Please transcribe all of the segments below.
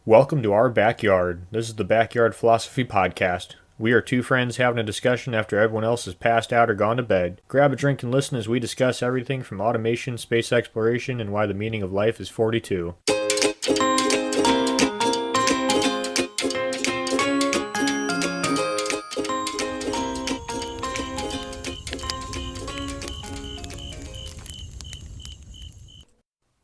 Welcome to our backyard. This is the Backyard Philosophy Podcast. We are two friends having a discussion after everyone else has passed out or gone to bed. Grab a drink and listen as we discuss everything from automation, space exploration, and why the meaning of life is 42.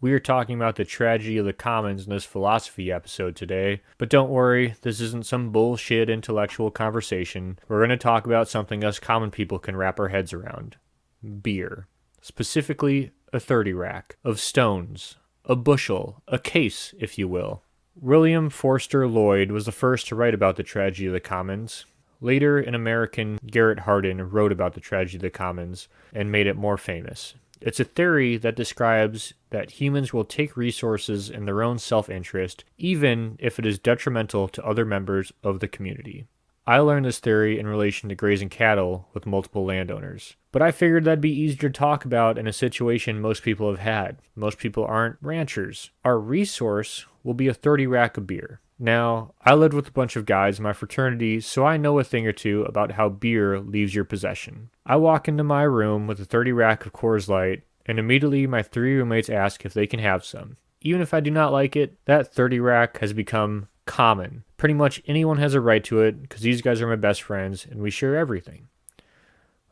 We are talking about the tragedy of the commons in this philosophy episode today, but don't worry, this isn't some bullshit intellectual conversation. We're going to talk about something us common people can wrap our heads around. Beer. Specifically, a 30 rack of stones, a bushel, a case, if you will. William Forster Lloyd was the first to write about the tragedy of the commons. Later, an American, Garrett Hardin, wrote about the tragedy of the commons and made it more famous. It's a theory that describes that humans will take resources in their own self-interest, even if it is detrimental to other members of the community. I learned this theory in relation to grazing cattle with multiple landowners, but I figured that'd be easier to talk about in a situation most people have had. Most people aren't ranchers. Our resource will be a 30 rack of beer. Now, I lived with a bunch of guys in my fraternity, so I know a thing or two about how beer leaves your possession. I walk into my room with a 30 rack of Coors Light, and immediately my three roommates ask if they can have some. Even if I do not like it, that 30 rack has become common. Pretty much anyone has a right to it, because these guys are my best friends, and we share everything.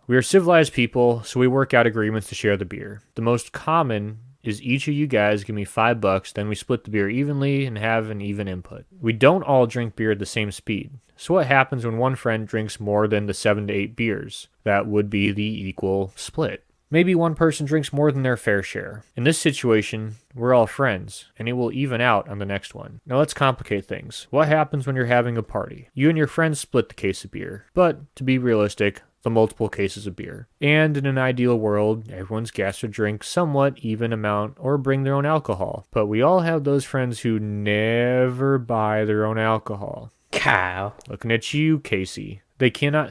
We are civilized people, so we work out agreements to share the beer. The most common is each of you guys give me $5, then we split the beer evenly and have an even input. We don't all drink beer at the same speed. So what happens when one friend drinks more than the 7 to 8 beers? That would be the equal split. Maybe one person drinks more than their fair share. In this situation, we're all friends, and it will even out on the next one. Now let's complicate things. What happens when you're having a party? You and your friends split the case of beer. But, to be realistic, the multiple cases of beer. And in an ideal world, everyone's guests would drink somewhat even amount or bring their own alcohol. But we all have those friends who never buy their own alcohol. Cow. Looking at you, Casey.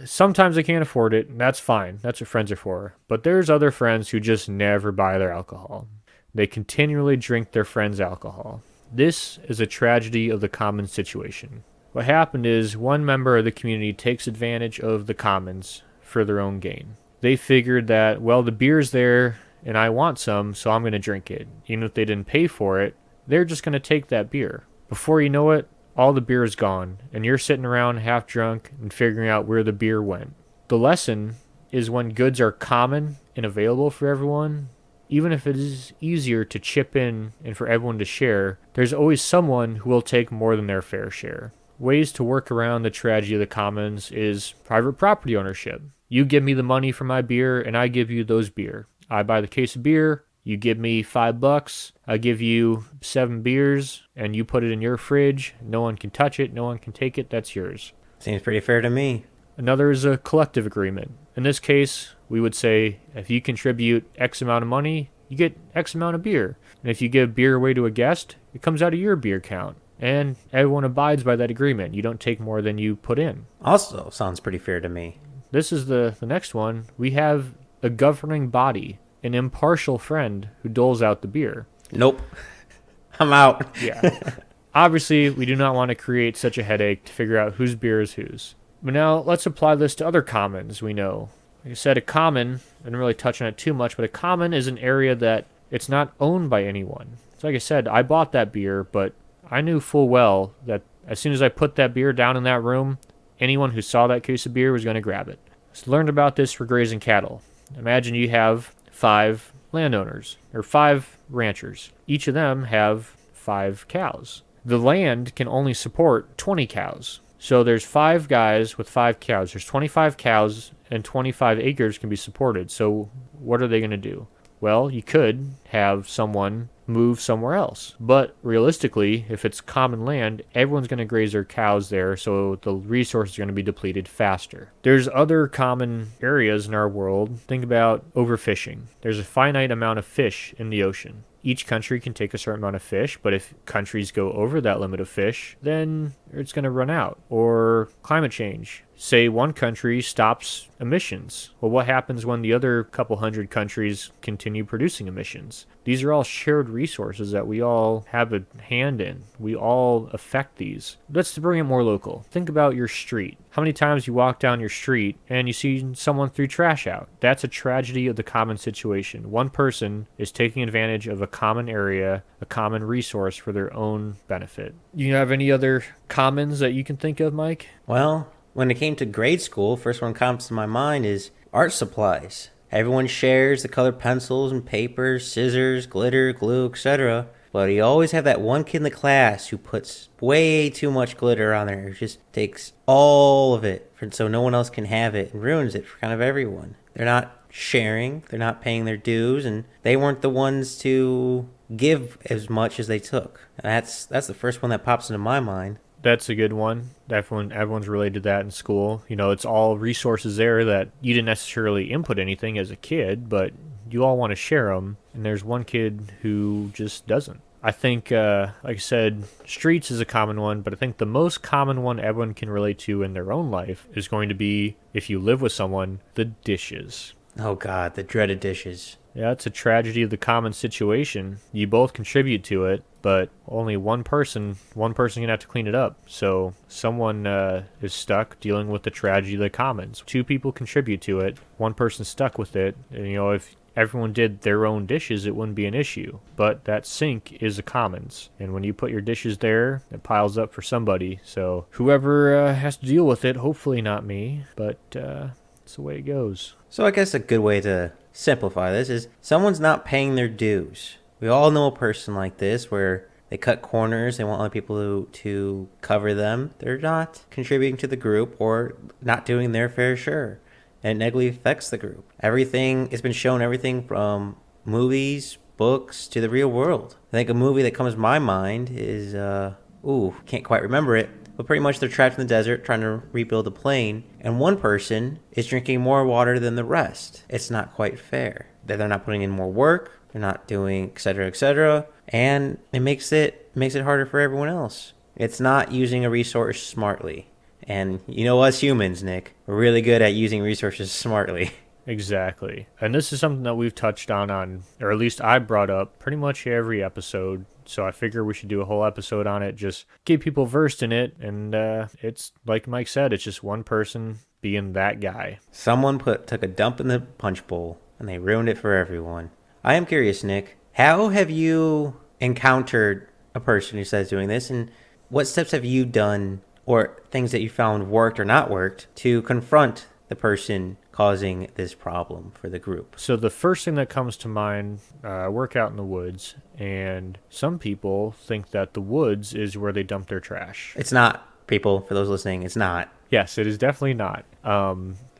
Sometimes they can't afford it, and that's fine. That's what friends are for. But there's other friends who just never buy their alcohol. They continually drink their friends' alcohol. This is a tragedy of the common situation. What happened is one member of the community takes advantage of the commons for their own gain. They figured that, well, the beer's there and I want some, so I'm going to drink it. Even if they didn't pay for it, they're just going to take that beer. Before you know it, all the beer is gone, and you're sitting around half drunk and figuring out where the beer went. The lesson is when goods are common and available for everyone, even if it is easier to chip in and for everyone to share, there's always someone who will take more than their fair share. Ways to work around the tragedy of the commons is private property ownership. You give me the money for my beer, and I give you those beer. I buy the case of beer, you give me $5, I give you 7 beers, and you put it in your fridge. No one can touch it, no one can take it, that's yours. Seems pretty fair to me. Another is a collective agreement. In this case, we would say, if you contribute X amount of money, you get X amount of beer. And if you give beer away to a guest, it comes out of your beer count. And everyone abides by that agreement. You don't take more than you put in. Also sounds pretty fair to me. This is the next one. We have a governing body, an impartial friend who doles out the beer. Nope. I'm out. Yeah. Obviously, we do not want to create such a headache to figure out whose beer is whose. But now, let's apply this to other commons we know. Like I said, a common, I didn't really touch on it too much, but a common is an area that it's not owned by anyone. So like I said, I bought that beer, but I knew full well that as soon as I put that beer down in that room, anyone who saw that case of beer was going to grab it. So learned about this for grazing cattle. Imagine you have 5 landowners, or 5 ranchers. Each of them have 5 cows. The land can only support 20 cows. So there's 5 guys with 5 cows. There's 25 cows, and 25 acres can be supported. So what are they going to do? Well, you could have someone move somewhere else. But realistically, if it's common land, everyone's going to graze their cows there, so the resources are going to be depleted faster. There's other common areas in our world. Think about overfishing. There's a finite amount of fish in the ocean. Each country can take a certain amount of fish, but if countries go over that limit of fish, then it's going to run out. Or climate change. Say one country stops emissions. Well, what happens when the other couple hundred countries continue producing emissions? These are all shared resources that we all have a hand in. We all affect these. Let's bring it more local. Think about your street. How many times you walk down your street and you see someone threw trash out? That's a tragedy of the common situation. One person is taking advantage of a common area, a common resource for their own benefit. You have any other commons that you can think of, Mike? Well, when it came to grade school, first one comes to my mind is art supplies. Everyone shares the colored pencils and papers, scissors, glitter, glue, etc. But you always have that one kid in the class who puts way too much glitter on there. Just takes all of it so no one else can have it and ruins it for kind of everyone. They're not sharing, they're not paying their dues, and they weren't the ones to give as much as they took. That's the first one that pops into my mind. That's a good one. Everyone's related to that in school. It's all resources there that you didn't necessarily input anything as a kid, but you all want to share them. And there's one kid who just doesn't. I think, like I said, streets is a common one, but I think the most common one everyone can relate to in their own life is going to be, if you live with someone, the dishes. Oh God, the dreaded dishes. Yeah, it's a tragedy of the common situation. You both contribute to it, but only one person can have to clean it up. So someone is stuck dealing with the tragedy of the commons. Two people contribute to it. One person's stuck with it. And, if everyone did their own dishes, it wouldn't be an issue. But that sink is a commons. And when you put your dishes there, it piles up for somebody. So whoever has to deal with it, hopefully not me, but it's the way it goes. So I guess a good way to simplify this is someone's not paying their dues. We all know a person like this where they cut corners, they want other people to cover them. They're not contributing to the group or not doing their fair share. And it negatively affects the group. Everything has been shown, everything from movies, books, to the real world. I think a movie that comes to my mind is, can't quite remember it, but pretty much they're trapped in the desert trying to rebuild a plane, and one person is drinking more water than the rest. It's not quite fair. They're not putting in more work, they're not doing etc., and it makes it harder for everyone else. It's not using a resource smartly. And us humans, Nick, we're really good at using resources smartly. Exactly. And this is something that we've touched on, or at least I brought up pretty much every episode. So I figure we should do a whole episode on it, just get people versed in it. And it's like Mike said, it's just one person being that guy. Someone took a dump in the punch bowl and they ruined it for everyone. I am curious, Nick, how have you encountered a person who says doing this, and what steps have you done or things that you found worked or not worked to confront the person causing this problem for the group? So the first thing that comes to mind, I work out in the woods, and some people think that the woods is where they dump their trash. It's not, people, for those listening, it's not. Yes, it is definitely not.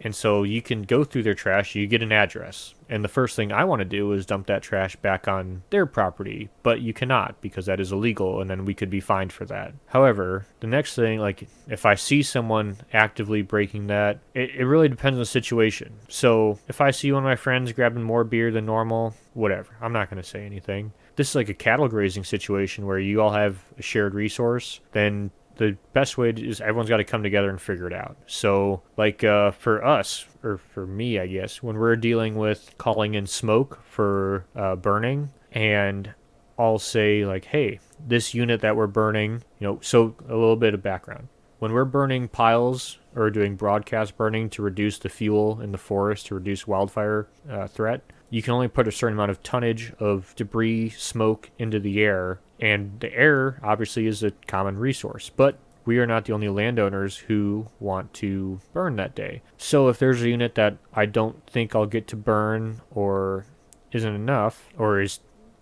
And so you can go through their trash, you get an address. And the first thing I want to do is dump that trash back on their property. But you cannot, because that is illegal, and then we could be fined for that. However, the next thing, like if I see someone actively breaking that, it really depends on the situation. So if I see one of my friends grabbing more beer than normal, whatever, I'm not going to say anything. This is like a cattle grazing situation where you all have a shared resource, then the best way is everyone's got to come together and figure it out. So like for us, or for me, I guess, when we're dealing with calling in smoke for burning, and I'll say like, hey, this unit that we're burning, so a little bit of background. When we're burning piles or doing broadcast burning to reduce the fuel in the forest, to reduce wildfire threat, you can only put a certain amount of tonnage of debris, smoke into the air. And the air, obviously, is a common resource. But we are not the only landowners who want to burn that day. So if there's a unit that I don't think I'll get to burn, or isn't enough, or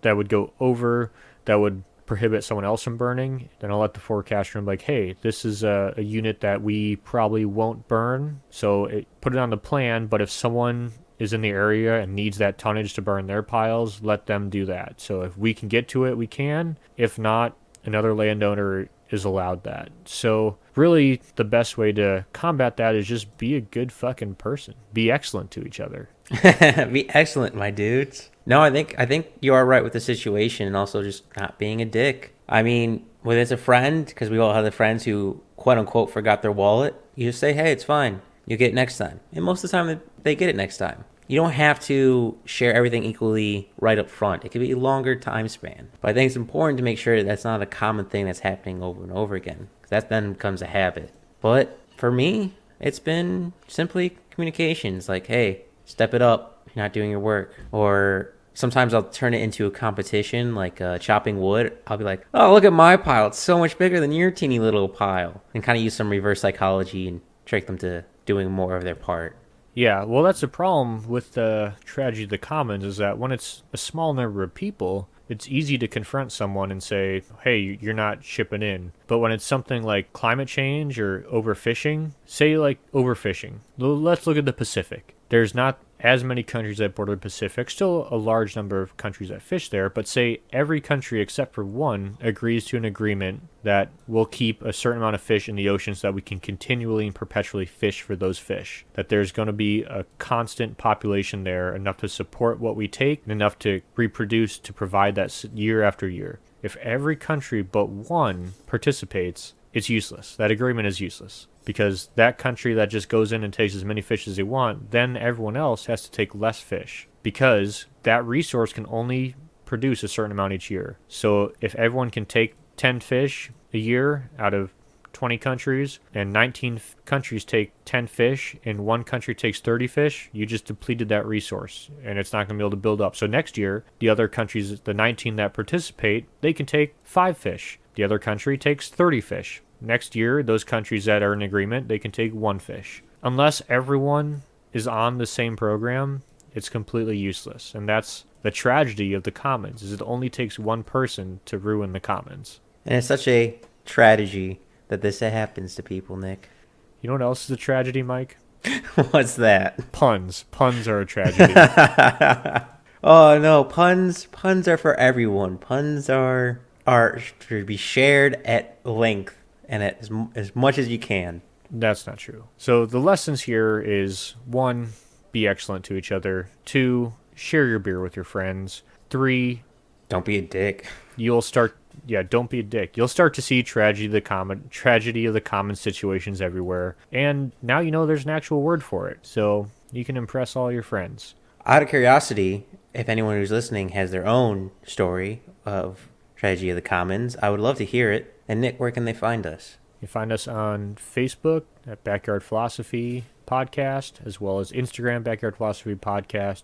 that would go over, that would prohibit someone else from burning, then I'll let the forecaster know, like, hey, this is a unit that we probably won't burn. So put it on the plan, but if someone is in the area and needs that tonnage to burn their piles, let them do that. So if we can get to it, we can. If not, another landowner is allowed that. So really the best way to combat that is just be a good fucking person. Be excellent to each other. Be excellent, my dudes. No, I think you are right with the situation, and also just not being a dick. I mean, Whether it's a friend, because we all have the friends who quote unquote forgot their wallet, you just say, hey, it's fine. You'll get it next time. And most of the time, they get it next time. You don't have to share everything equally right up front. It could be a longer time span. But I think it's important to make sure that that's not a common thing that's happening over and over again. Because that then becomes a habit. But for me, it's been simply communications. Like, hey, step it up. You're not doing your work. Or sometimes I'll turn it into a competition, like chopping wood. I'll be like, oh, look at my pile. It's so much bigger than your teeny little pile. And kind of use some reverse psychology and trick them to doing more of their part. Yeah, well, that's the problem with the tragedy of the commons is that when it's a small number of people, it's easy to confront someone and say, hey, you're not shipping in. But when it's something like climate change or overfishing, say like overfishing, let's look at the Pacific. There's not as many countries that border the Pacific, still a large number of countries that fish there, but say every country except for one agrees to an agreement that we'll keep a certain amount of fish in the ocean so that we can continually and perpetually fish for those fish. That there's going to be a constant population there, enough to support what we take and enough to reproduce to provide that year after year. If every country but one participates, it's useless. That agreement is useless. Because that country that just goes in and takes as many fish as they want, then everyone else has to take less fish. Because that resource can only produce a certain amount each year. So if everyone can take 10 fish a year out of 20 countries, and 19 countries take 10 fish, and one country takes 30 fish, you just depleted that resource, and it's not going to be able to build up. So next year, the other countries, the 19 that participate, they can take 5 fish. The other country takes 30 fish. Next year, those countries that are in agreement, they can take 1 fish. Unless everyone is on the same program, it's completely useless. And that's the tragedy of the commons, is it only takes one person to ruin the commons. And it's such a tragedy that this happens to people, Nick. You know what else is a tragedy, Mike? What's that? Puns. Puns are a tragedy. Oh no, puns are for everyone. Puns are to be shared at length and as much as you can. That's not true. So the lessons here is 1, be excellent to each other. 2, share your beer with your friends. 3, don't be a dick. Don't be a dick. You'll start to see tragedy of the common situations everywhere. And now you know there's an actual word for it. So you can impress all your friends. Out of curiosity, if anyone who's listening has their own story of tragedy of the commons, I would love to hear it. And Nick, where can they find us? You find us on Facebook at Backyard Philosophy Podcast, as well as Instagram, Backyard Philosophy Podcast,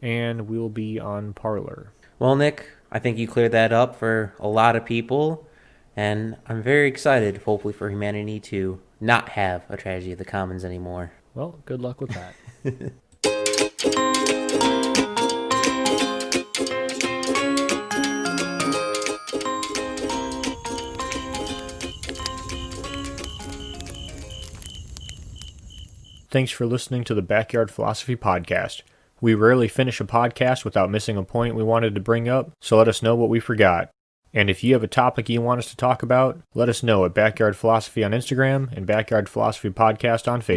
and we'll be on Parler. Well, Nick, I think you cleared that up for a lot of people, and I'm very excited, hopefully, for humanity to not have a tragedy of the commons anymore. Well, good luck with that. Thanks for listening to the Backyard Philosophy Podcast. We rarely finish a podcast without missing a point we wanted to bring up, so let us know what we forgot. And if you have a topic you want us to talk about, let us know at Backyard Philosophy on Instagram and Backyard Philosophy Podcast on Facebook.